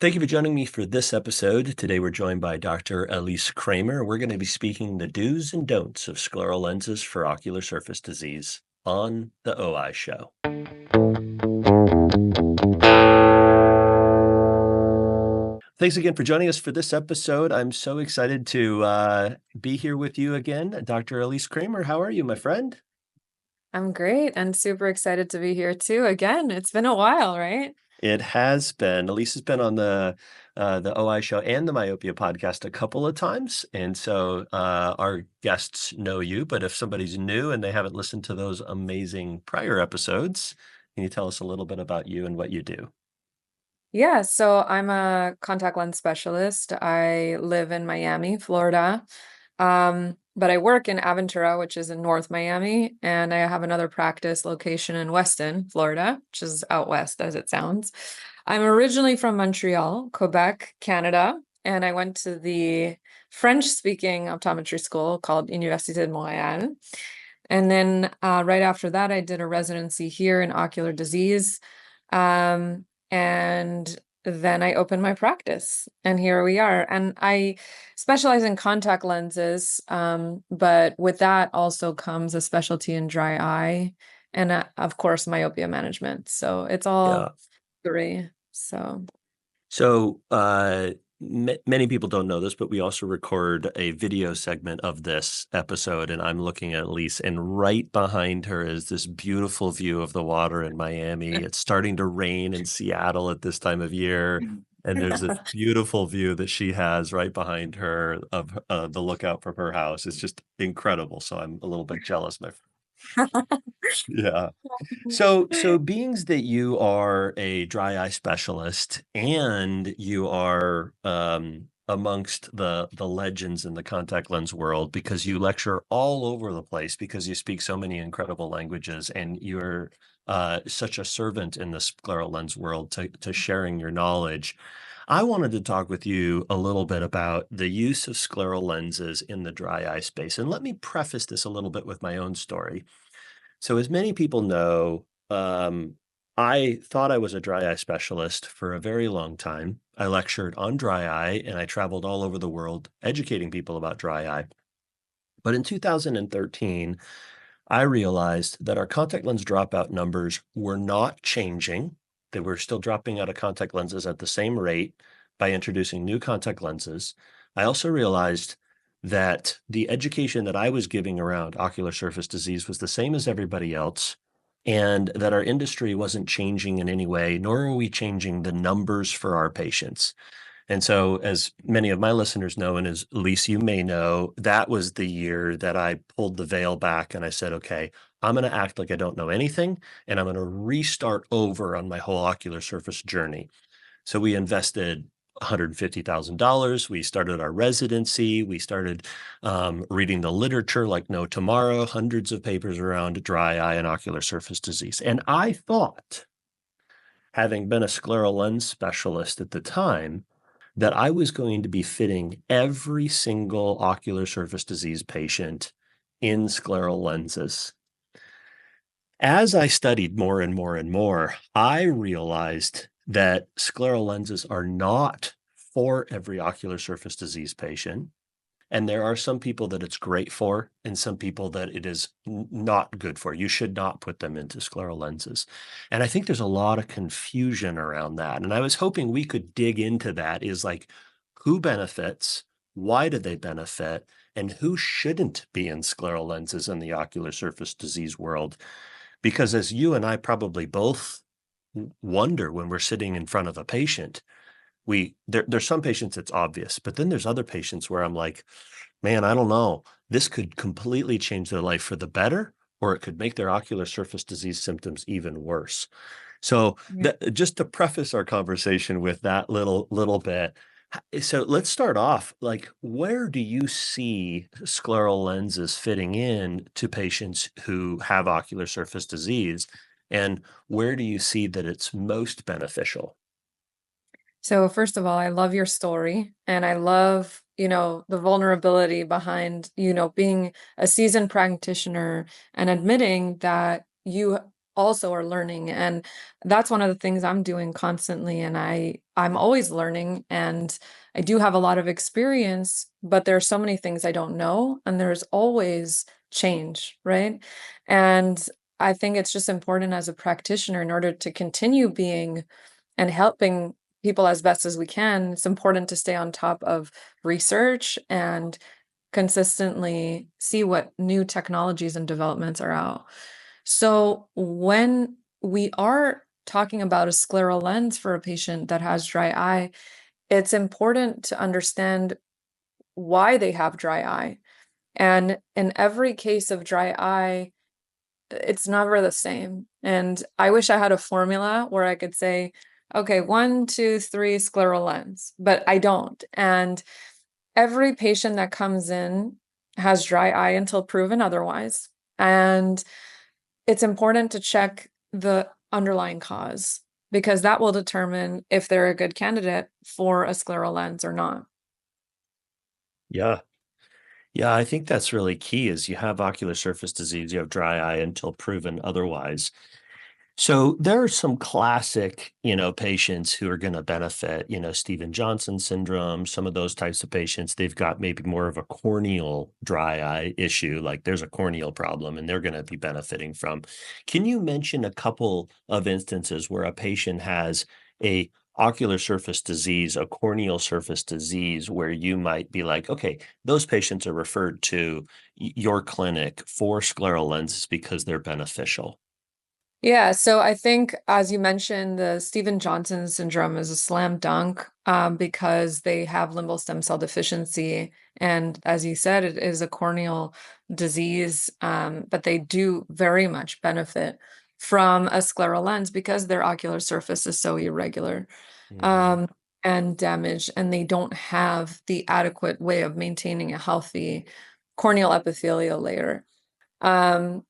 Thank you for joining me for this episode. Today we're joined by Dr. Elise Kramer. We're going to be speaking the do's and don'ts of scleral lenses for ocular surface disease on the OI Show. Thanks again for joining us for this episode. I'm so excited to be here with you again. Dr. Elise Kramer, how are you, my friend? I'm great and super excited to be here too. Again, it's been a while, right? It has been. Elise has been on the OI Show and the Myopia podcast a couple of times, and so our guests know you. But if somebody's new and they haven't listened to those amazing prior episodes, can you tell us a little bit about you and what you do? Yeah, so I'm a contact lens specialist. I live in Miami, Florida. But I work in Aventura, which is in North Miami, and I have another practice location in Weston, Florida, which is out west as it sounds. I'm originally from Montreal, Quebec, Canada, and I went to the French-speaking optometry school called Université de Montréal. And then right after that, I did a residency here in ocular disease. And then I opened my practice, and here we are. And I specialize in contact lenses, but with that also comes a specialty in dry eye and, of course, myopia management. So it's all Yeah. three. So So, many people don't know this, but we also record a video segment of this episode, and I'm looking at Elise, and right behind her is this beautiful view of the water in Miami. It's starting to rain in Seattle at this time of year, and there's this beautiful view that she has right behind her of the lookout from her house. It's just incredible. So I'm a little bit jealous, my friend. Yeah. So beings that you are a dry eye specialist and you are amongst the legends in the contact lens world because you lecture all over the place because you speak so many incredible languages and you're such a servant in the scleral lens world to sharing your knowledge. I wanted to talk with you a little bit about the use of scleral lenses in the dry eye space. And let me preface this a little bit with my own story. So, as many people know, I thought I was a dry eye specialist for a very long time. I lectured on dry eye and I traveled all over the world educating people about dry eye. But in 2013, I realized that our contact lens dropout numbers were not changing. They were still dropping out of contact lenses at the same rate by introducing new contact lenses. I also realized that the education that I was giving around ocular surface disease was the same as everybody else, and that our industry wasn't changing in any way, nor are we changing the numbers for our patients. And so, as many of my listeners know, and as Elise, you may know, that was the year that I pulled the veil back and I said, okay, I'm going to act like I don't know anything and I'm going to restart over on my whole ocular surface journey. So we invested $150,000. We started our residency. We started reading the literature like no tomorrow, hundreds of papers around dry eye and ocular surface disease. And I thought, having been a scleral lens specialist at the time, that I was going to be fitting every single ocular surface disease patient in scleral lenses. As I studied more and more and more, I realized that scleral lenses are not for every ocular surface disease patient. And there are some people that it's great for, and some people that it is not good for. You should not put them into scleral lenses. And I think there's a lot of confusion around that. And I was hoping we could dig into that is like who benefits, why do they benefit, and who shouldn't be in scleral lenses in the ocular surface disease world. Because as you and I probably both wonder when we're sitting in front of a patient, there's some patients it's obvious, but then there's other patients where I'm like, man, I don't know. This could completely change their life for the better, or it could make their ocular surface disease symptoms even worse. So just to preface our conversation with that little bit, so let's start off. Like, where do you see scleral lenses fitting in to patients who have ocular surface disease, and where do you see that it's most beneficial? So first of all, I love your story and I love, the vulnerability behind, being a seasoned practitioner and admitting that you also are learning. And that's one of the things I'm doing constantly. And I'm always learning, and I do have a lot of experience, but there are so many things I don't know, and there's always change, right? And I think it's just important as a practitioner, in order to continue being and helping people as best as we can, it's important to stay on top of research and consistently see what new technologies and developments are out. So when we are talking about a scleral lens for a patient that has dry eye, it's important to understand why they have dry eye. And in every case of dry eye, it's never the same. And I wish I had a formula where I could say, okay, 1, 2, 3 scleral lens, but I don't. And every patient that comes in has dry eye until proven otherwise. And it's important to check the underlying cause, because that will determine if they're a good candidate for a scleral lens or not. Yeah. Yeah, I think that's really key is you have ocular surface disease, you have dry eye until proven otherwise. So there are some classic, patients who are going to benefit, Steven Johnson syndrome, some of those types of patients, they've got maybe more of a corneal dry eye issue, like there's a corneal problem and they're going to be benefiting from. Can you mention a couple of instances where a patient has a ocular surface disease, a corneal surface disease, where you might be like, okay, those patients are referred to your clinic for scleral lenses because they're beneficial? Yeah, so I think, as you mentioned, the Steven Johnson syndrome is a slam dunk, because they have limbal stem cell deficiency. And as you said, it is a corneal disease, but they do very much benefit from a scleral lens because their ocular surface is so irregular, Mhm. um, and damaged, and they don't have the adequate way of maintaining a healthy corneal epithelial layer. Um,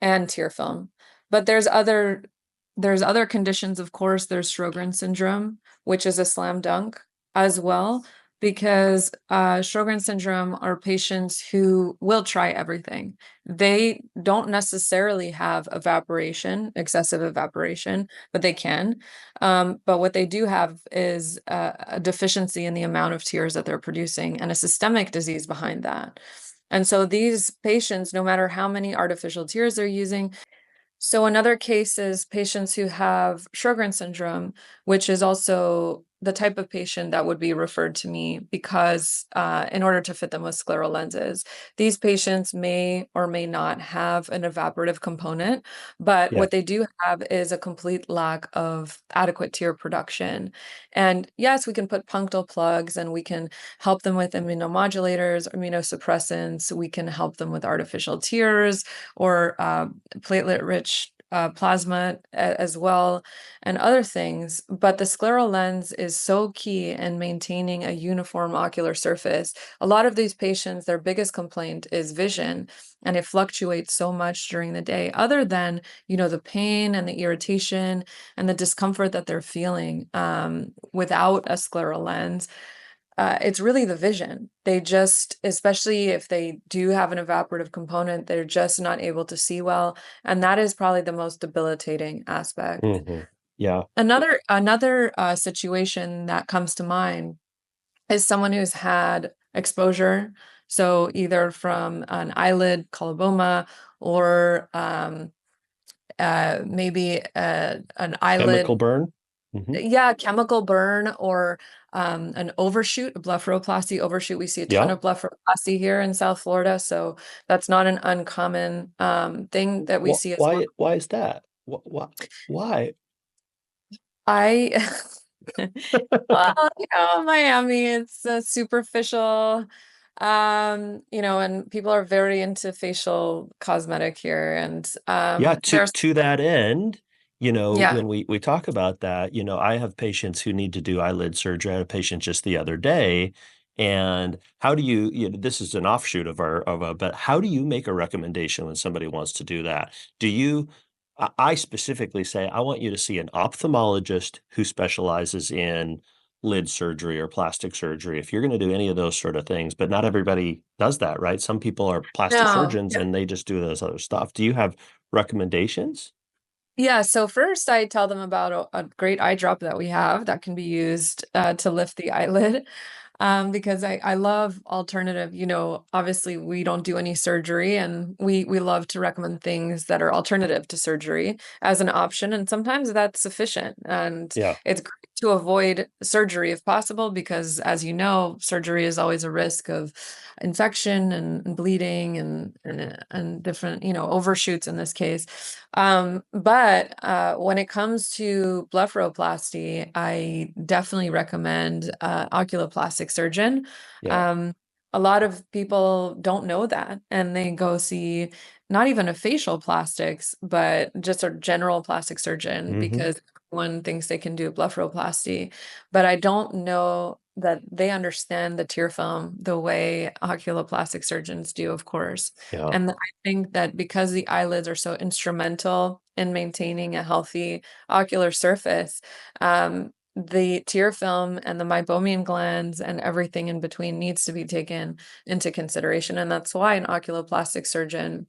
and tear film. But there's other conditions, of course. There's Sjögren syndrome, which is a slam dunk as well, because Sjögren syndrome are patients who will try everything. They don't necessarily have evaporation, excessive evaporation, but they can. But what they do have is a deficiency in the amount of tears that they're producing, and a systemic disease behind that. And so these patients, no matter how many artificial tears they're using, so another case is patients who have Sjögren syndrome, which is also the type of patient that would be referred to me, because in order to fit them with scleral lenses, these patients may or may not have an evaporative component, but Yeah. what they do have is a complete lack of adequate tear production. And yes, we can put punctal plugs, and we can help them with immunomodulators, immunosuppressants. We can help them with artificial tears, or platelet-rich plasma as well, and other things. But the scleral lens is so key in maintaining a uniform ocular surface. A lot of these patients, their biggest complaint is vision, and it fluctuates so much during the day, other than, the pain and the irritation and the discomfort that they're feeling without a scleral lens. It's really the vision. They just, especially if they do have an evaporative component, they're just not able to see well, and that is probably the most debilitating aspect. Mhm. Yeah. Another situation that comes to mind is someone who's had exposure, so either from an eyelid coloboma, or maybe an Chemical eyelid, burn? Mhm. yeah, chemical burn, or an overshoot, a blepharoplasty overshoot. We see a ton Yeah. of blepharoplasty here in South Florida, so that's not an uncommon thing that we see as well. Why is that? Why? I well, Miami, it's superficial, and people are very into facial cosmetic here, and Yeah, there's to that end, yeah. when we talk about that, I have patients who need to do eyelid surgery. I had a patient just the other day, and how do this is an offshoot but how do you make a recommendation when somebody wants to do that? Do you I specifically say, I want you to see an ophthalmologist who specializes in lid surgery or plastic surgery if you're going to do any of those sort of things, but not everybody does that, right? Some people are plastic No. surgeons and they just do those other stuff. Do you have recommendations? Yeah, so first I tell them about a great eye drop that we have that can be used to lift the eyelid. Because I love alternative, obviously we don't do any surgery, and we love to recommend things that are alternative to surgery as an option. And sometimes that's sufficient. And Yeah. it's great to avoid surgery if possible, because as you know, surgery is always a risk of infection and bleeding and different, overshoots in this case. But when it comes to blepharoplasty, I definitely recommend oculoplastic surgeon. Yeah. Um, a lot of people don't know that, and they go see not even a facial plastics, but just a general plastic surgeon Hmm. because everyone thinks they can do blepharoplasty. But I don't know that they understand the tear film the way oculoplastic surgeons do, of course. Yeah. And I think that because the eyelids are so instrumental in maintaining a healthy ocular surface, the tear film and the meibomian glands and everything in between needs to be taken into consideration. And that's why an oculoplastic surgeon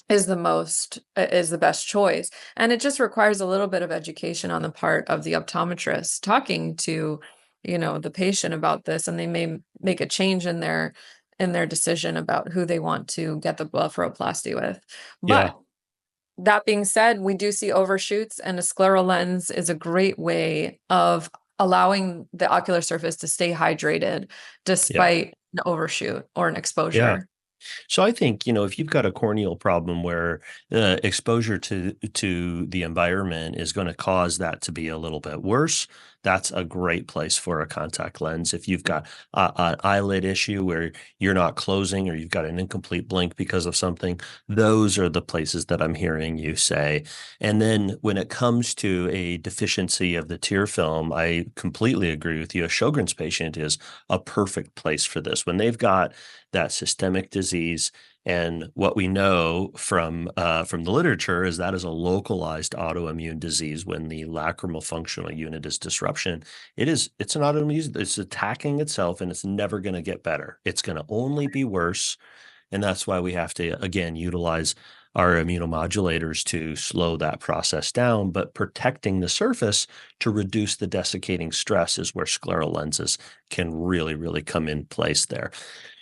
is the best choice. And it just requires a little bit of education on the part of the optometrist talking to, the patient about this, and they may make a change in their decision about who they want to get the blepharoplasty with. Yeah. But that being said, we do see overshoots, and a scleral lens is a great way of allowing the ocular surface to stay hydrated Yeah. despite an overshoot or an Yeah. exposure. So I think, if you've got a corneal problem where exposure to the environment is going to cause that to be a little bit worse, that's a great place for a contact lens. If you've got an eyelid issue where you're not closing or you've got an incomplete blink because of something, those are the places that I'm hearing you say. And then when it comes to a deficiency of the tear film, I completely agree with you. A Sjögren's patient is a perfect place for this. When they've got that systemic disease. And what we know from the literature is that is a localized autoimmune disease. When the lacrimal functional unit is disruption, it's an autoimmune. It's attacking itself, and it's never going to get better. It's going to only be worse. And that's why we have to, again, utilize our immunomodulators to slow that process down, but protecting the surface to reduce the desiccating stress is where scleral lenses can really, really come in place there.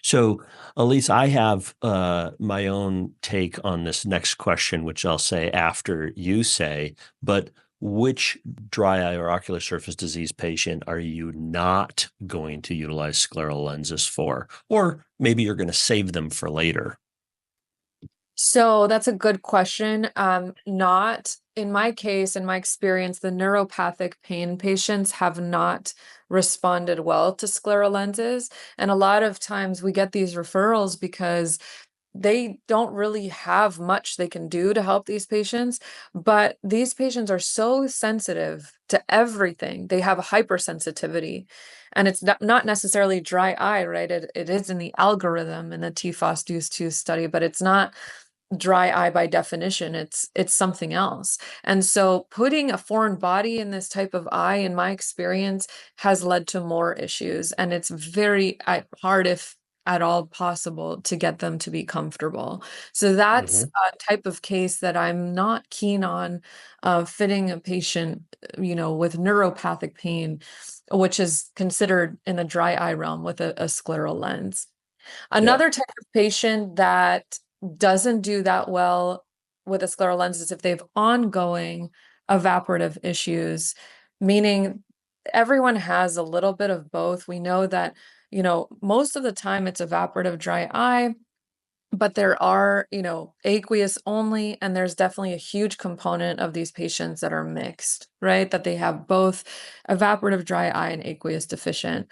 So, Elise, I have my own take on this next question, which I'll say after you say, but which dry eye or ocular surface disease patient are you not going to utilize scleral lenses for? Or maybe you're going to save them for later. So that's a good question. Not in my case, in my experience, the neuropathic pain patients have not responded well to scleral lenses. And a lot of times we get these referrals because they don't really have much they can do to help these patients. But these patients are so sensitive to everything. They have a hypersensitivity. And it's not necessarily dry eye, right? It is in the algorithm in the TFOS Deuce 2 study, but it's not dry eye by definition. It's something else. And so putting a foreign body in this type of eye, in my experience, has led to more issues, and it's very hard, if at all possible, to get them to be comfortable. So that's Hmm. a type of case that I'm not keen on fitting a patient, with neuropathic pain, which is considered in the dry eye realm, with a scleral lens. Yeah. Another type of patient that doesn't do that well with a scleral lens is if they have ongoing evaporative issues, meaning everyone has a little bit of both. We know that, most of the time it's evaporative dry eye, but there are, aqueous only, and there's definitely a huge component of these patients that are mixed, right? That they have both evaporative dry eye and aqueous deficient.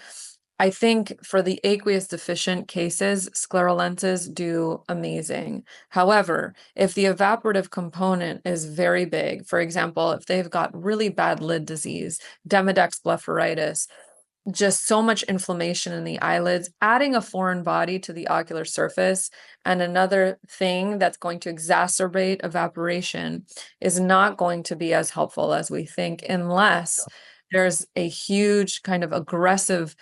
I think for the aqueous deficient cases, scleral lenses do amazing. However, if the evaporative component is very big, for example, if they've got really bad lid disease, Demodex blepharitis, just so much inflammation in the eyelids, adding a foreign body to the ocular surface, and another thing that's going to exacerbate evaporation, is not going to be as helpful as we think, unless there's a huge kind of aggressive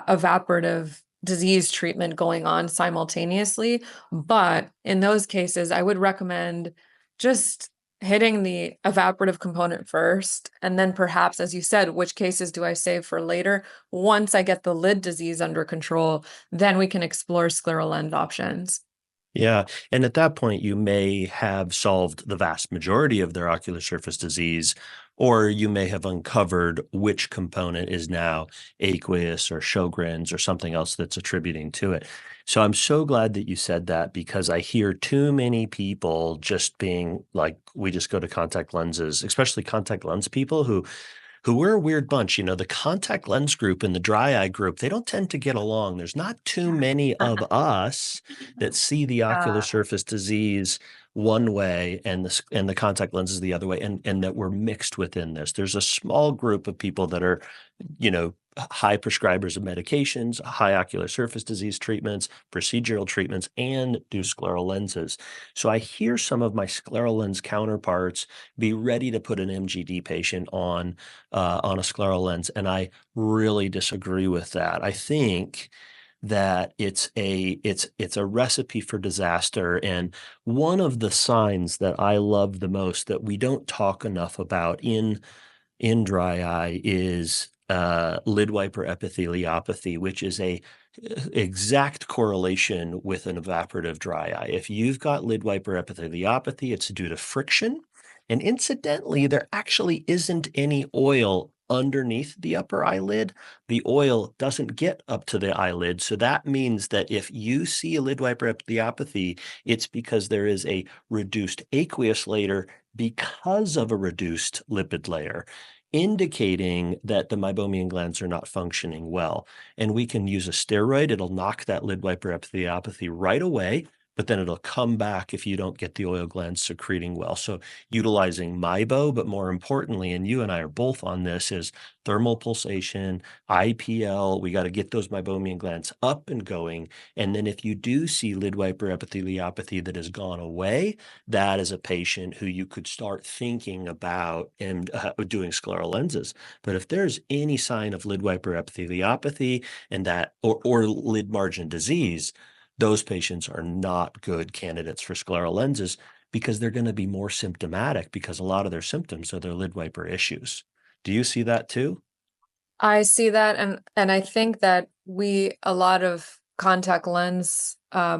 evaporative disease treatment going on simultaneously. But in those cases, I would recommend just hitting the evaporative component first, and then perhaps, as you said, which cases do I save for later? Once I get the lid disease under control, then we can explore scleral lens options. Yeah. And at that point, you may have solved the vast majority of their ocular surface disease, or you may have uncovered which component is now aqueous or Sjögren's or something else that's attributing to it. So I'm so glad that you said that, because I hear too many people just being like, we just go to contact lenses, especially contact lens people who we're a weird bunch. You know, the contact lens group and the dry eye group, they don't tend to get along. There's not too many of us that see the ocular Uh, surface disease one way and the contact lenses the other way, and that we're mixed within this. There's a small group of people that are, you know, high prescribers of medications, high ocular surface disease treatments, procedural treatments, and do scleral lenses. So I hear some of my scleral lens counterparts be ready to put an MGD patient on a scleral lens, and I really disagree with that. I think that it's a recipe for disaster. And one of the signs that I love the most that we don't talk enough about in dry eye is lid wiper epitheliopathy, which is a exact correlation with an evaporative dry eye. If you've got lid wiper epitheliopathy, it's due to friction. And incidentally, there actually isn't any oil underneath the upper eyelid. The oil doesn't get up to the eyelid. So that means that if you see a lid wiper epitheliopathy, it's because there is a reduced aqueous layer because of a reduced lipid layer, indicating that the meibomian glands are not functioning well. And we can use a steroid. It'll knock that lid wiper epitheliopathy right away, but then it'll come back if you don't get the oil glands secreting well. So utilizing MIBO, but more importantly, and you and I are both on this, is thermal pulsation, IPL. We got to get those meibomian glands up and going. And then if you do see lid wiper epitheliopathy that has gone away, that is a patient who you could start thinking about and doing scleral lenses. But if there's any sign of lid wiper epitheliopathy and that, or lid margin disease, those patients are not good candidates for scleral lenses, because they're going to be more symptomatic, because a lot of their symptoms are their lid wiper issues. Do you see that too? I see that, and I think that a lot of contact lens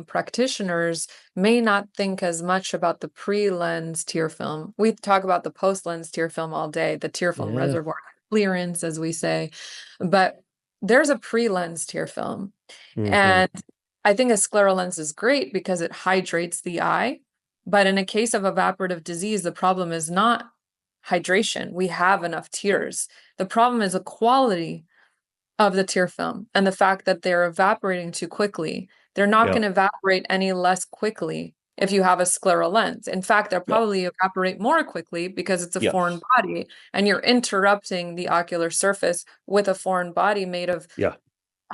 practitioners may not think as much about the pre-lens tear film. We talk about the post-lens tear film all day, the tear film Yeah. reservoir clearance, as we say, but there's a pre-lens tear film, Hmm. and I think a scleral lens is great because it hydrates the eye. But in a case of evaporative disease, the problem is not hydration. We have enough tears. The problem is the quality of the tear film and the fact that they're evaporating too quickly. They're not Yeah. going to evaporate any less quickly if you have a scleral lens. In fact, they'll Yeah. probably evaporate more quickly because it's a foreign Yes. body and you're interrupting the ocular surface with a foreign body made of Yeah.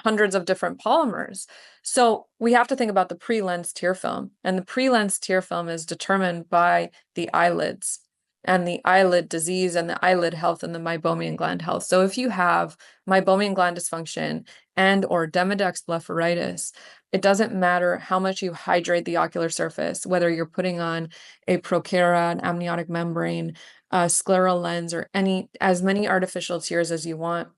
hundreds of different polymers. So we have to think about the pre-lens tear film, and the pre-lens tear film is determined by the eyelids and the eyelid disease and the eyelid health and the meibomian gland health. So if you have meibomian gland dysfunction and or Demodex blepharitis, it doesn't matter how much you hydrate the ocular surface, whether you're putting on a Procara, an amniotic membrane, a scleral lens, or as many artificial tears as you want,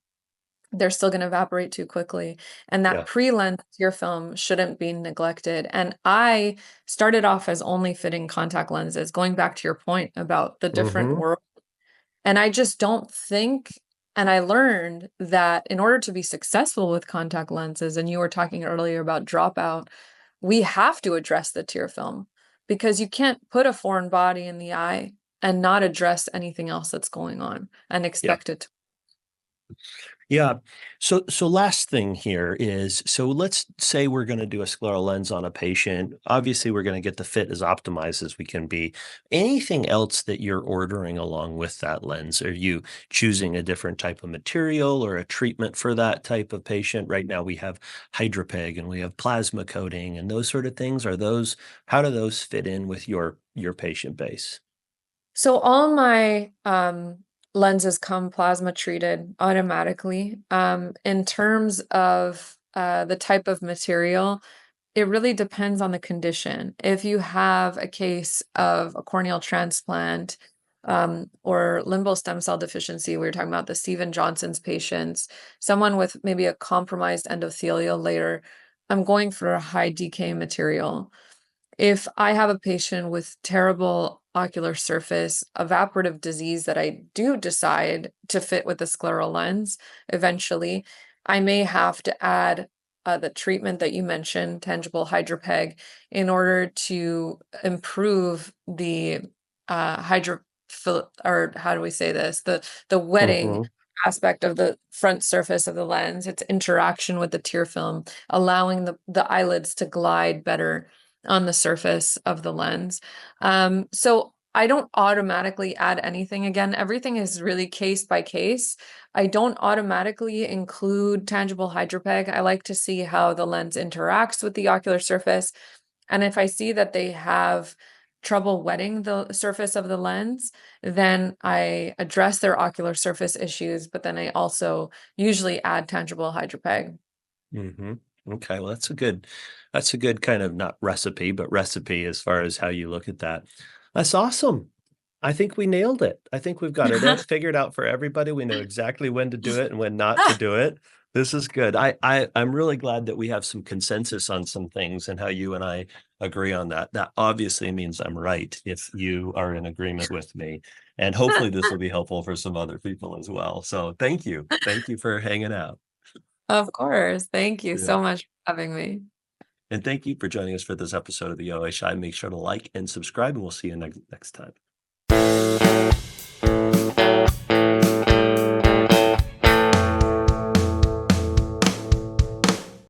they're still going to evaporate too quickly. And that Yeah. pre-lens tear film shouldn't be neglected. And I started off as only fitting contact lenses, going back to your point about the different Hmm. world. And I just don't think, and I learned that in order to be successful with contact lenses, and you were talking earlier about dropout, we have to address the tear film because you can't put a foreign body in the eye and not address anything else that's going on and Yeah. expect it to. Yeah. So last thing here is, so let's say we're going to do a scleral lens on a patient. Obviously, we're going to get the fit as optimized as we can be. Anything else that you're ordering along with that lens? Are you choosing a different type of material or a treatment for that type of patient? Right now we have Hydra-PEG and we have plasma coating and those sort of things. How do those fit in with your patient base? So all my lenses come plasma treated automatically. In terms of the type of material, It really depends on the condition. If you have a case of a corneal transplant, or limbal stem cell deficiency, we were talking about the Stephen Johnson's patients, someone with maybe a compromised endothelial layer, I'm going for a high decay material. If I have a patient with terrible ocular surface, evaporative disease that I do decide to fit with the scleral lens eventually, I may have to add the treatment that you mentioned, tangible Hydra-PEG, in order to improve the or how do we say this? The wetting Mm-hmm. aspect of the front surface of the lens, its interaction with the tear film, allowing the eyelids to glide better on the surface of the lens. So I don't automatically add anything. Again, everything is really case by case. I don't automatically include tangible Hydra-PEG. I like to see how the lens interacts with the ocular surface. And if I see that they have trouble wetting the surface of the lens, then I address their ocular surface issues, but then I also usually add tangible Hydra-PEG. Mm-hmm. Okay, well, that's a good kind of not recipe, but recipe as far as how you look at that. That's awesome. I think we nailed it. I think we've got it figured out for everybody. We know exactly when to do it and when not to do it. This is good. I'm really glad that we have some consensus on some things and how you and I agree on that. That obviously means I'm right if you are in agreement with me. And hopefully this will be helpful for some other people as well. So thank you. Thank you for hanging out. Of course. Thank you Yeah. so much for having me. And thank you for joining us for this episode of the OA Shy. Make sure to like and subscribe, and we'll see you next time.